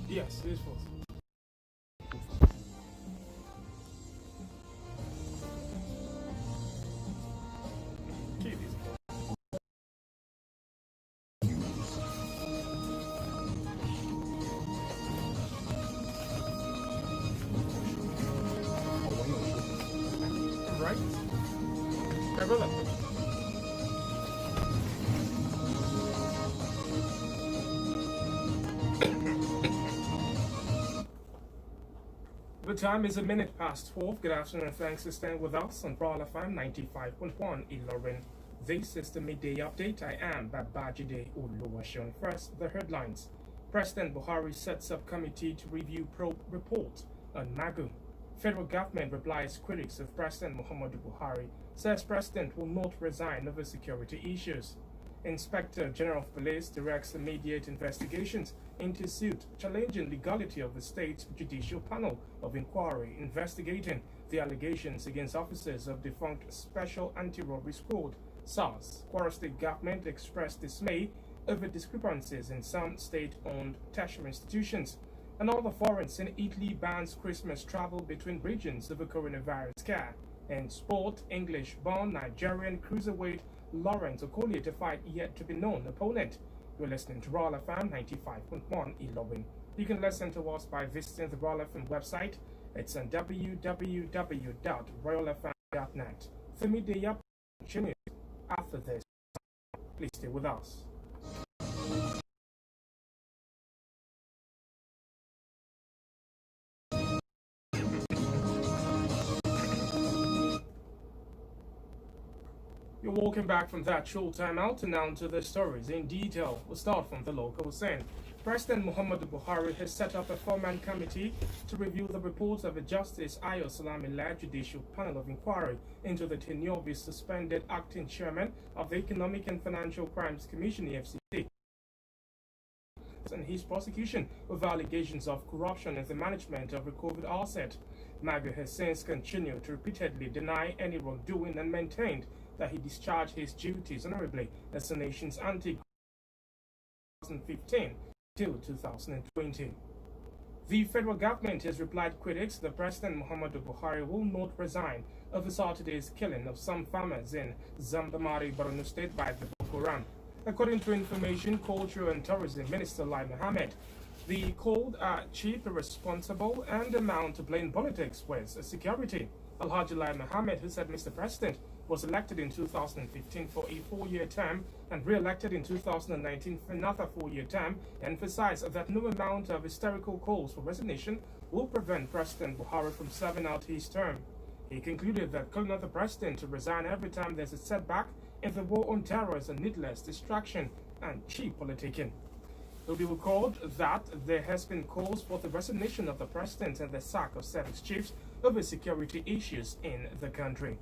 Yes, it is false. Okay, it is false. Right? My brother. The time is a minute past 12. Good afternoon and thanks for staying with us on Brawler FM 95.1 Ilorin. This is the midday update. I am Babajide Oluwaseun. First, the headlines. President Buhari sets up committee to review probe report on Magu. Federal government replies critics of President Muhammadu Buhari, says president will not resign over security issues. Inspector General of Police directs immediate investigations into suit challenging legality of the state's judicial panel of inquiry investigating the allegations against officers of defunct Special Anti-Robbery Squad (SARS). Kwara State government expressed dismay over discrepancies in some state-owned tertiary institutions. Another foreigns in Italy bans Christmas travel between regions over coronavirus scare. And sport, English-born Nigerian cruiserweight Lawrence Okolie to fight yet to be known opponent. You're listening to Royal FM 95.1 Ilorin. You can listen to us by visiting the Royal FM website. It's on www.royalfm.net. The midday up continues after this. Please stay with us. You're walking back from that short time out and now to the stories in detail. We'll start from the local scene. President Muhammadu Buhari has set up a four-man committee to review the reports of a Justice Ayo Salami-led judicial panel of inquiry into the tenure of his suspended acting chairman of the Economic and Financial Crimes Commission (EFCC) and his prosecution of allegations of corruption in the management of recovered asset. Magu has since continued to repeatedly deny any wrongdoing and maintained that he discharged his duties honorably as the nation's anti-2015 till 2020. The federal government has replied critics that President Muhammadu Buhari will not resign over Saturday's killing of some farmers in Zambamari, Borno State by the Boko Haram. According to Information, Culture and Tourism Minister Lai Mohammed, the called chief responsible and amount to blame politics with security. Alhaji Lai Mohammed, who said Mr. President was elected in 2015 for a four-year term and re-elected in 2019 for another four-year term, emphasized that no amount of hysterical calls for resignation will prevent President Buhari from serving out his term. He concluded that calling on the president to resign every time there's a setback in the war on terror is a needless distraction and cheap politicking. It will be recalled that there has been calls for the resignation of the president and the sack of service chiefs over security issues in the country.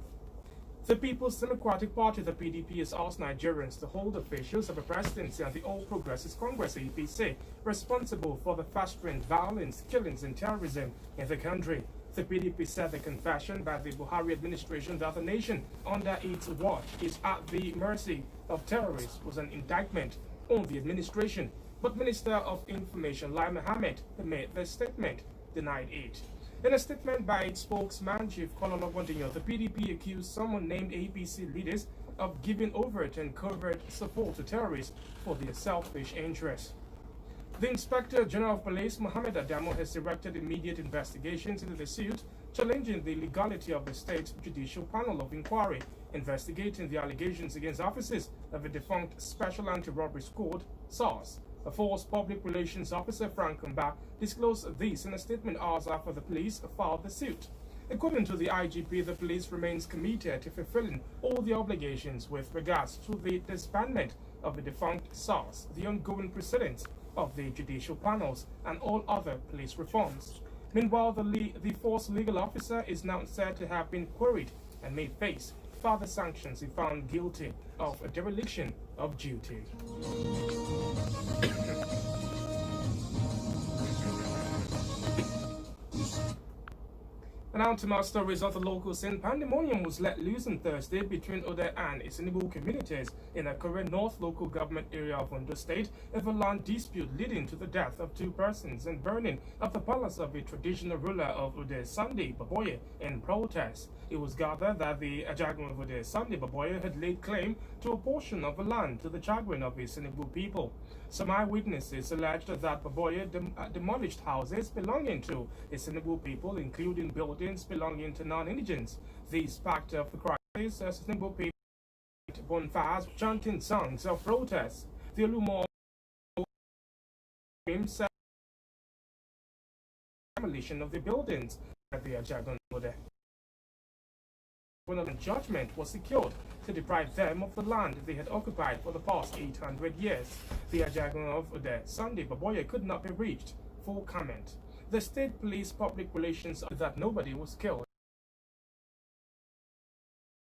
The People's Democratic Party, the PDP, has asked Nigerians to hold officials of the presidency and the All Progressives Congress (APC) responsible for the festering violence, killings, and terrorism in the country. The PDP said the confession by the Buhari administration that the nation under its watch is at the mercy of terrorists was an indictment on the administration. But Minister of Information Lai Mohammed, who made the statement, denied it. In a statement by its spokesman, Chief Colonel Ogundinyo, the PDP accused someone named APC leaders of giving overt and covert support to terrorists for their selfish interests. The Inspector General of Police, Mohammed Adamo, has directed immediate investigations into the suit challenging the legality of the state's judicial panel of inquiry investigating the allegations against officers of a defunct Special Anti-Robbery Squad (SARS). A force public relations officer, Frank Kumba, disclosed this in a statement hours after the police filed the suit. According to the IGP, the police remains committed to fulfilling all the obligations with regards to the disbandment of the defunct SARS, the ongoing proceedings of the judicial panels, and all other police reforms. Meanwhile, the force legal officer is now said to have been queried and may face further sanctions if found guilty of a dereliction of duty. And now to more stories of the local scene. Pandemonium was let loose on Thursday between Ode and Isinibu communities in a current North local government area of Ondo State over land dispute leading to the death of 2 persons and burning of the palace of a traditional ruler of Ode, Sunday Baboye, in protest. It was gathered that the Ajagun of Ode, Sunday Baboye, had laid claim to a portion of the land to the chagrin of the Isinibu people. Some eyewitnesses alleged that Baboye demolished houses belonging to Isinibu people, including buildings belonging to non-indigents. These sparked up the crisis as Isinibu people bonfires chanting songs of protest. The Olumo said demolition of the buildings at the Ajagun Ode. When a judgment was secured to deprive them of the land they had occupied for the past 800 years. The Ajagun of Ode, Sunday Baboye, could not be reached for comment. The state police public relations that nobody was killed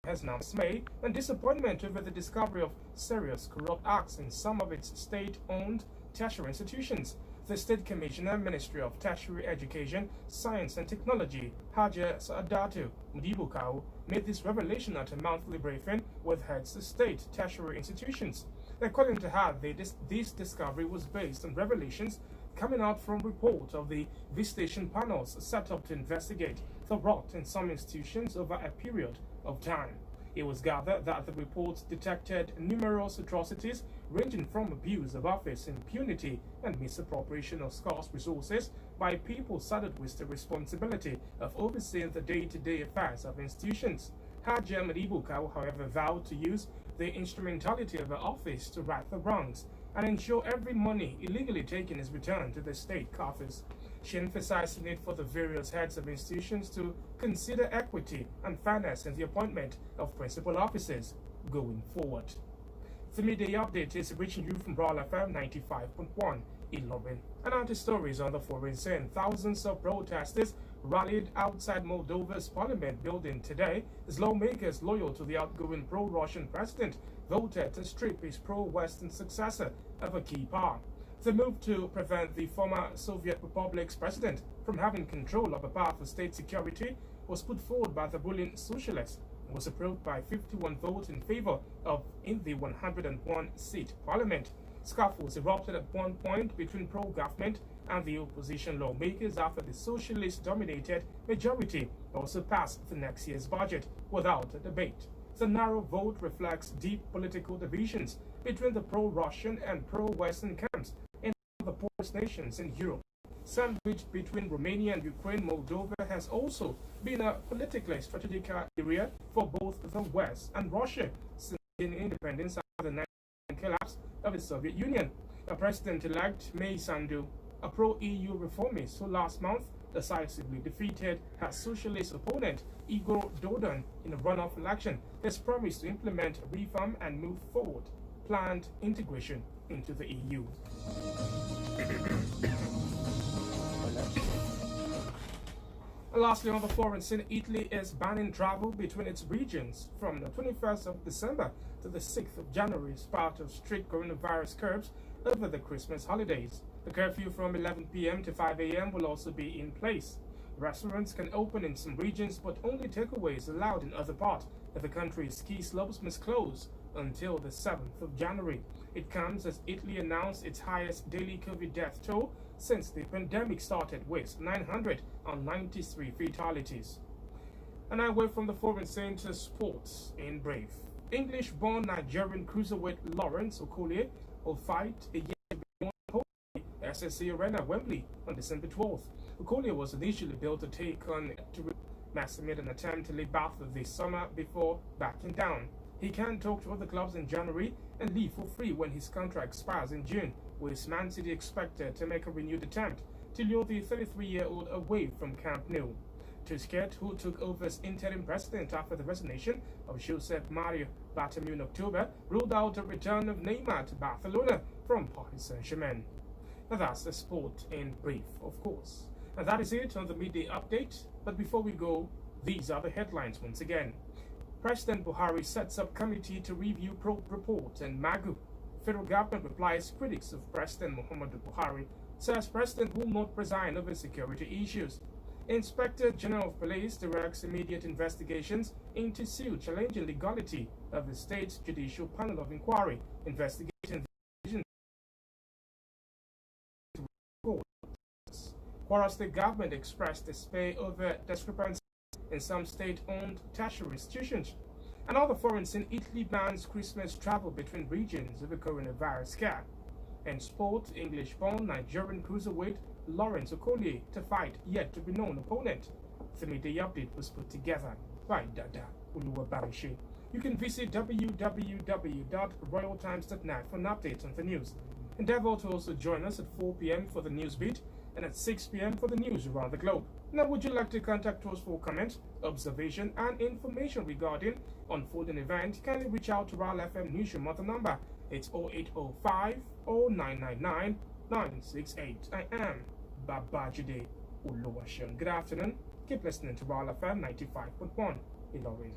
has now dismay and disappointment over the discovery of serious corrupt acts in some of its state-owned tertiary institutions. The State Commissioner, Ministry of Tertiary Education, Science and Technology, Haja Saadatu Mudibukau, made this revelation at a monthly briefing with heads of state tertiary institutions. According to her, this discovery was based on revelations coming out from reports of the visitation panels set up to investigate the rot in some institutions over a period of time. It was gathered that the reports detected numerous atrocities ranging from abuse of office, impunity, and misappropriation of scarce resources by people saddled with the responsibility of overseeing the day-to-day affairs of institutions. Haja Madibukau, however, vowed to use the instrumentality of her office to right the wrongs and ensure every money illegally taken is returned to the state coffers. She emphasized the need for the various heads of institutions to consider equity and fairness in the appointment of principal officers going forward. The Midday Update is reaching you from Brawl FM 95.1 in London. And on to stories on the foreign scene. Thousands of protesters rallied outside Moldova's parliament building today as lawmakers loyal to the outgoing pro-Russian president voted to strip his pro-Western successor of a key power. The move to prevent the former Soviet Republic's president from having control of a powerful state security was put forward by the ruling socialists and was approved by 51 votes in favor of in the 101-seat parliament. Scuffles erupted at one point between pro-government and the opposition lawmakers after the socialist-dominated majority also passed the next year's budget without a debate. The narrow vote reflects deep political divisions between the pro-Russian and pro-Western camps in the poorest nations in Europe. Sandwiched between Romania and Ukraine, Moldova has also been a politically strategic area for both the West and Russia since independence after the 1990s collapse of the Soviet Union. President-elect May Sandu, a pro-EU reformist who last month decisively defeated her socialist opponent Igor Dodon in a runoff election, has promised to implement reform and move forward planned integration into the EU. And lastly, on the foreign scene, Italy is banning travel between its regions from the 21st of December to the 6th of January as part of strict coronavirus curbs over the Christmas holidays. The curfew from 11 p.m. to 5 a.m. will also be in place. Restaurants can open in some regions, but only takeaways allowed in other parts of the country. Ski slopes must close until the 7th of January. It comes as Italy announced its highest daily COVID death toll since the pandemic started, with 993 fatalities. And away from the foreign scene to sports in brief. English-born Nigerian cruiserweight Lawrence Okolie will fight against SSC Arena, Wembley, on December 12th. Okolie was initially built to take on Massey made an attempt to leave Bath this summer before backing down. He can talk to other clubs in January and leave for free when his contract expires in June, with Man City expected to make a renewed attempt to lure the 33-year-old away from Camp Nou. Tusquets, who took over as interim president after the resignation of Josep Mario Bartomeu in October, ruled out a return of Neymar to Barcelona from Paris Saint-Germain. And that's the sport in brief, of course. And that is it on the Midday Update. But before we go, these are the headlines once again. President Buhari sets up committee to review probe report and Magu. Federal government replies critics of President Muhammadu Buhari, says president will not resign over security issues. Inspector General of Police directs immediate investigations into suit challenging legality of the state's judicial panel of inquiry investigating the Kwara State government expressed despair over discrepancies in some state-owned tertiary institutions. Another foreign in Italy bans Christmas travel between regions over coronavirus scare. In sport, English-born Nigerian cruiserweight Lawrence Okolie to fight yet to be known opponent. The Midday update was put together by Dada Uluwabarishi. You can visit www.royaltimes.net for an update on the news. Endeavor to also join us at 4 p.m. for the news beat and at 6 p.m. for the news around the globe. Now, would you like to contact us for comment, observation, and information regarding unfolding event? Kindly reach out to RAL FM Newsroom on the number. It's 0805 0999 968. I am Babajide Oluwaseun. Good afternoon. Keep listening to RAL FM 95.1 Ilorin.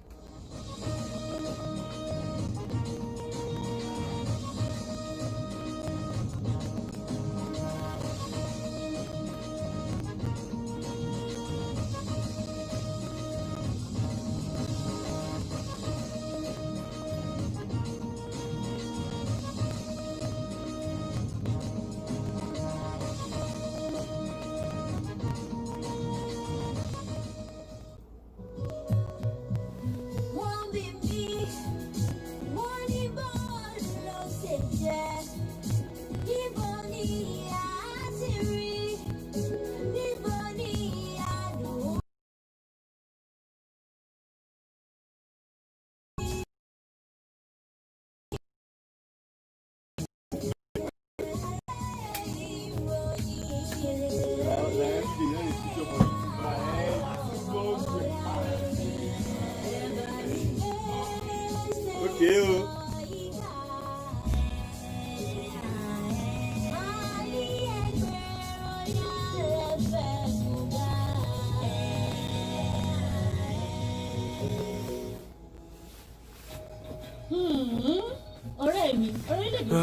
ọ̀rẹ́ mi orílẹ̀-èdè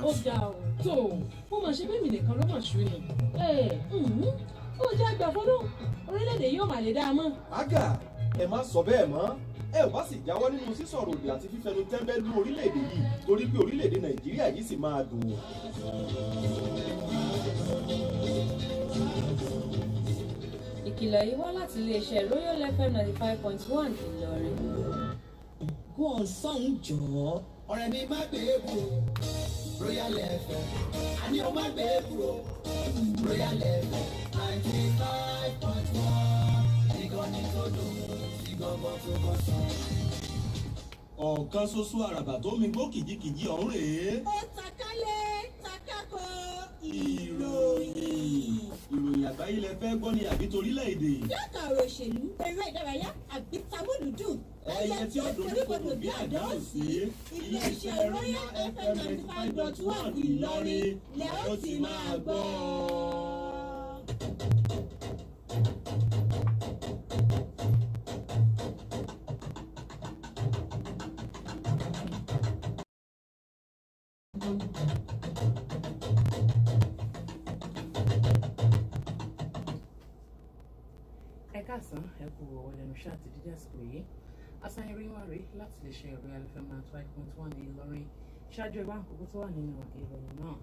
ó ga ọ̀ tó ó máa ṣe bẹ́ẹ̀ mi nìkan ló mọ̀ ṣú ni ó jẹ́ àgbà fọlọ́ orílẹ̀-èdè yóò mà lè dáa mọ́. àgà ẹ má sọ bẹ́ẹ̀ mọ́ ẹ ò bá sì jáwọ́ nínú sísọ̀rọ̀ òdì àti fífẹnu tẹ́ńbẹ́lú orílẹ̀-èdè yìí torí pé orílẹ̀-èdè nàìjíríà yìí sì máa dùn. ìkìlọ̀ yìí wá láti iléeṣẹ́ Royal FM 95.1 Ìlọrin. Go on sọ́hún jọ̀ọ́. ọ̀rẹ́ mi má gbé e kúrò Royal FM àní o má gbé e kúrò Royal FM 95.1 ìkànnì tó dùn sí gbọ̀ngbọ̀n tó bọ̀ sàn. ọ̀kan ṣoṣo àràbà tó mi gbó kìjikìji ọ̀hún rèé. Ó takálẹ̀ takákọ̀ ìròyìn àgbáyé lẹ fẹ́ gbọ́ ní àbí torílẹ̀-èdè. lọ́kà ọ̀rọ̀ òṣèlú eré ìdárayá àbí tamúlùdùn. ẹyẹ tí ó doríkodò bí àdá òsì iléeṣẹ́ Royal FM 95.1 Ìlọrin lẹ ó ti máa gbọ́. ẹ káàsán ẹ kú ọlẹ́nu ṣáà ti dídí àsìkò yìí asáyẹrí wà rí láti lè ṣe Royal FM 95.1 ní Ìlọrin ṣáájú ẹgbẹ́ àkókò tó wà nínú ìròyìn náà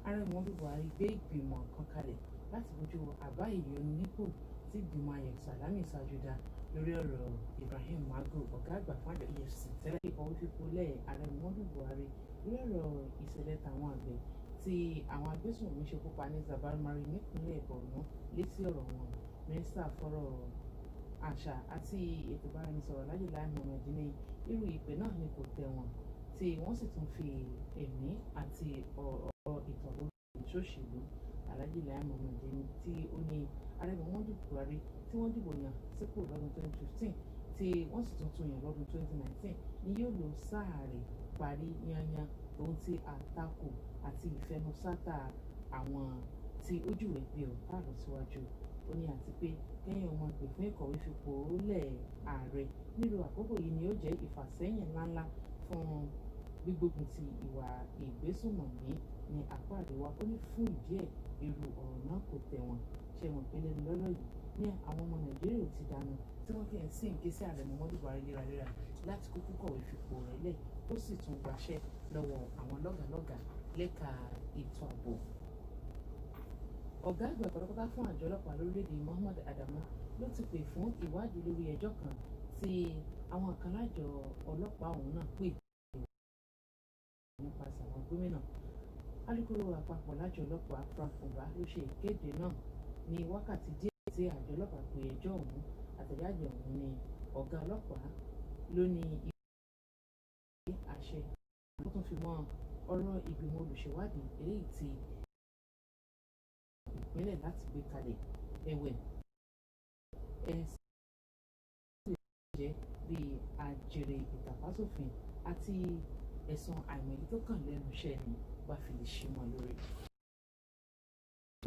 ààrẹ Muhammadu Buhari gbé ìgbìmọ̀ kan kalẹ̀ láti bójú àbá ìyọnípò tí ìgbìmọ̀ ayẹ̀ Sàlámì Ṣàjúdà lórí ọ̀rọ̀ Ibrahim Magu ọ̀gá àgbà fún àjọ EFCC tẹ́lẹ̀ ìkọ̀wé fipò lẹ̀ ààrẹ Muhammadu Buhari lórí ọ̀rọ̀ ìṣẹ̀lẹ̀ tàwọn àgbẹ̀ tí àwọn agbésùnmọ̀mí ṣekú pa ní Zabarmari nípínlẹ̀ Borno létí ọ̀rọ̀ wọn mínísítà fọ́rọ̀ àṣà àti ètò ìbáraẹnisọ̀rọ̀ Alhaji Lai Mohammed ní irú ìpè náà ni kò tẹ̀wọ̀n tí wọ́n sì tún fi ẹ̀mí àti ọ̀rọ̀ ìtàn ìṣòṣèlú Alhaji Lai Mohammed tí ó ní ààrẹ Muhammadu Buhari tí wọ́n dìbò yàn sípò lọ́dún 2015 tí wọ́n sì tún tún yàn lọ́dún 2019 ni yóò lò sáà rẹ̀ parí yányán ohun tí àtakò àti ìfẹnusátà àwọn tí ó júwe bí ọ̀tá lọ síwájú ó ní àti pé kẹ́yìn ọmọ ìpè fún ìkọ̀wé fipò lẹ̀ ààrẹ nílùú àkókò yìí ni ó jẹ́ ìfàsẹ́yìn ńláńlá fún gbígbógun ti ìwà ìgbésùnmọ̀mí ní apá àríwá ó ní fún ìdí ẹ̀ irú ọ̀rọ̀ náà kò tẹ̀wọ̀n ṣe mọ̀ pé lẹ́nu lọ́lọ́ yìí ní àwọn ọmọ Nàìjíríà ò ti dànù tí wọ́n fi sí ń ké sí ààrẹ Muhammadu Buhari léraléra láti kúkú kọ̀wé fipò rẹ̀ lẹ̀ ó sì tún gbaṣẹ́ lọ́wọ́ àwọn lọ́gàlọ́gà lẹ́ka ètò ààbò. Ọ̀gá àgbà pátápátá fún àjọ ọlọ́pàá lórílẹ̀‐èdè Muhammad Adamu ló ti pè fún ìwádìí lórí ẹjọ́ kan tí àwọn kan lájọ ọlọ́pàá ọ̀hún náà pè nípasẹ̀ àwọn gómìnà. Alukoro àpapọ̀ lájọ ọlọ́pàá Frank Uba ló ṣe ìkéde náà ní wákàtí díẹ̀ tí àjọ ọlọ́pàá pè ẹjọ́ ọ̀hún. Àtẹ̀jáde ọ̀hún ni ọ̀gá ọlọ́pàá ló ní ìwé àṣẹ wọ́n tún fi mọ́ ọ̀rọ̀ ìgbìmọ̀ olùṣèwádìí eléyìí tí ìpínlẹ̀ láti gbé kalẹ̀ ẹ̀wẹ̀ ẹ̀sìn jẹ́ bíi àjèrè ìtàpásòfin àti ẹ̀sùn àìmọ̀lẹ́ tó kàn lẹ́nu iṣẹ́ ni wàá fi lè ṣe mọ́ lórí.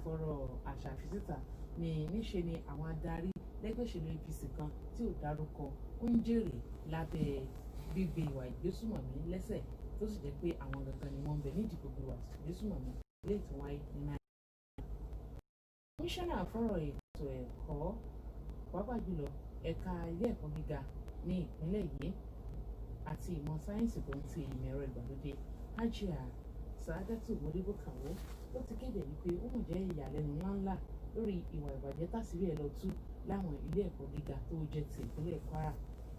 Fọ̀rọ̀ àṣà àfisíta ní níṣe ni àwọn adarí lẹ́gbẹ́ òṣèlú APC kan tí ò dárúkọ ń jèrè lábẹ́ gbígbé ìwà ìgbésùmọ̀mí lẹ́sẹ̀ tó sì jẹ́ pé àwọn gangan ni wọ́n ń bẹ nídìí gbogbo ìwà ìgbésùmọ̀mí lè tún wáyé ní Nàìjíríà. Kọmíṣánná fọ́rọ̀ ètò ẹ̀kọ́ pàápàá jùlọ ẹ̀ka ilé ẹ̀kọ́ gíga ní ìpínlẹ̀ yìí àti ìmọ̀ sáyẹ́ǹsì tó ń ti ìmọ̀ ẹ̀rọ ìgbàlódé Hajia Sa'adatu Modibo Kawo ó ti kéde wípé ó mọ̀ jẹ́ ìyàlẹ́nu ńláńlá lórí ìwà ìbàjẹ́ tàṣírí ẹ̀ lọ tú láwọn ilé ẹ̀kọ́ gíga tó jẹ́ ti ìpínlẹ̀ Kwara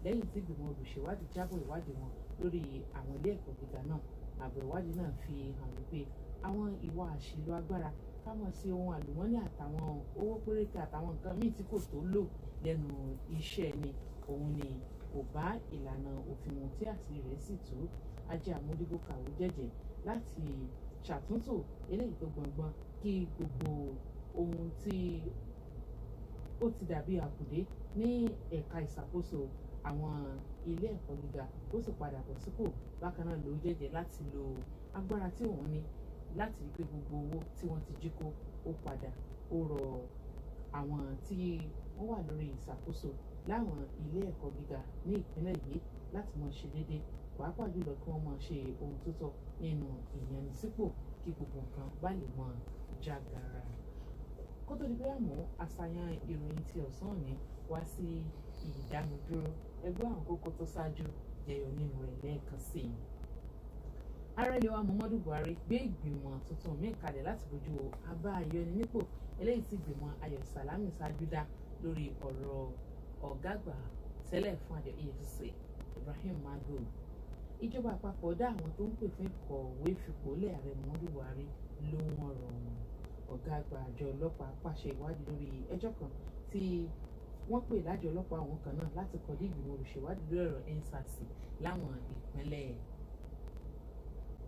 lẹ́yìn tí ìgbìmọ̀ olùṣèwádìí jábọ̀ ìwádìí wọn lórí àwọn ilé ẹ̀kọ́ gíga náà. Àbọ̀ ìwádìí náà fi hàn wípé àwọn ìwà àṣìlò agbára káwọn sí ohun àlùmọ́nì àtàwọn owó péréte àtàwọn nǹkan míì tí kò tó lò lẹ́nu iṣẹ́ ni òun ni kò bá ìlànà òfin wọn tí àṣírí rẹ̀ sì tú. Hajia Modibo Kawo jẹ́jẹ́ láti ṣàtúntò eléyìí tó gbọ̀ngbọ̀n kí gbogbo ohun tí ó ti dàbí àkùdé ní ẹ̀ka ìṣàkóso àwọn ilé ẹ̀kọ́ gíga ó sì padà bọ̀ sípò. Bákan náà ló jẹ́jẹ́ láti lo agbára tí òun ní láti rí pé gbogbo owó tí wọ́n ti jí kó ó padà ó rọ àwọn tí wọ́n wà lórí ìṣàkóso láwọn ilé ẹ̀kọ́ gíga ní ìpínlẹ̀ yìí láti máa ṣe déédéé pàápàá jùlọ kí wọ́n máa ṣe ohun tó tọ́ nínú ìyanisípò kí gbogbo nǹkan bá lè mọ jágara. Kó tó di pé àmọ́ àṣàyàn ìròyìn ti ọ̀sán òní wá sí ìdánudúró ẹgbẹ́ àwọn kókó tó ṣáájú jẹyọ nínú rẹ̀ lẹ́ẹ̀kan sí i. Ààrẹ ilẹ̀ wa Muhammadu Buhari gbé ìgbìmọ̀ tuntun míì kalẹ̀ láti bójú àbá ìyọni nípò eléyìí tí ìgbìmọ̀ Ayọ̀ Salami ṣáájú dá lórí ọ̀rọ̀ ọ̀gá àgbà tẹ́lẹ̀ fún àjọ EFCC Ibrahim Magu. Ìjọba àpapọ̀ dá àwọn tó ń pè fún ìkọ̀wé fipò lé ààrẹ Muhammadu Buhari lóhùn ọ̀rọ̀ wọn. Ọ̀gá àgbà àjọ ọlọ́pàá pàṣẹ ìwádìí lórí ẹjọ́ kan tí wọ́n pè lájọ ọlọ́pàá àwọn kan náà láti kọ́ dé ìgbìmọ̀ olùṣèwádìí lórí ọ̀rọ̀ EndSARS láwọn ìpínlẹ̀.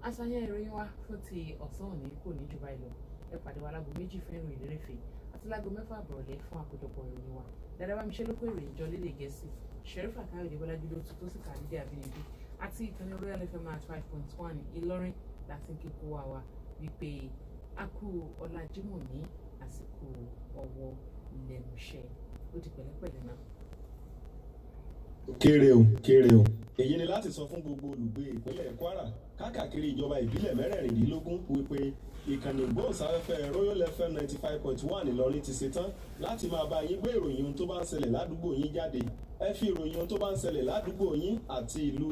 Àṣàyàn ìròyìn wa fún ti ọ̀sán òní kò ní jù báyìí lọ. Ẹ pàdé wa láago méjì fún ìròyìn lérèfé àti láago 6 àbọ̀rọ̀lẹ́ fún àkójọpọ̀ ìròyìn wa. Dáadáa bá mi ṣe lóko ìròyìn jọ lédè Gẹ̀ẹ́sì Sherifa Káyọ̀dé Bọ́lájú ló tún tó sì kà nídìí àbínibí àti ìkànnì Royal FM 5.1 Ìlọrin láti kíkó wa wípé a kú ọlá Jímọ̀ ní àsìkò ọwọ́ lẹ́nu iṣẹ́ ó di pẹ̀lẹ́pẹ̀lẹ́ náà. Kéré o èyí ni láti sọ fún gbogbo olùgbé ìpínlẹ̀ Kwara káàkiri ìjọba ìbílẹ̀ mẹ́rẹ̀ẹ̀rìndínlógún wípé ìkànnì ìgbóhùnsáfẹ́fẹ́ Royal FM 95.1 Ìlọrin ti ṣetán láti máa bá yín gbé ìròyìn ohun tó bá ń ṣẹlẹ̀ ládùúgbò yín jáde. Ẹ fi ìròyìn ohun tó bá ń ṣẹlẹ̀ ládùúgbò yín àti ìlú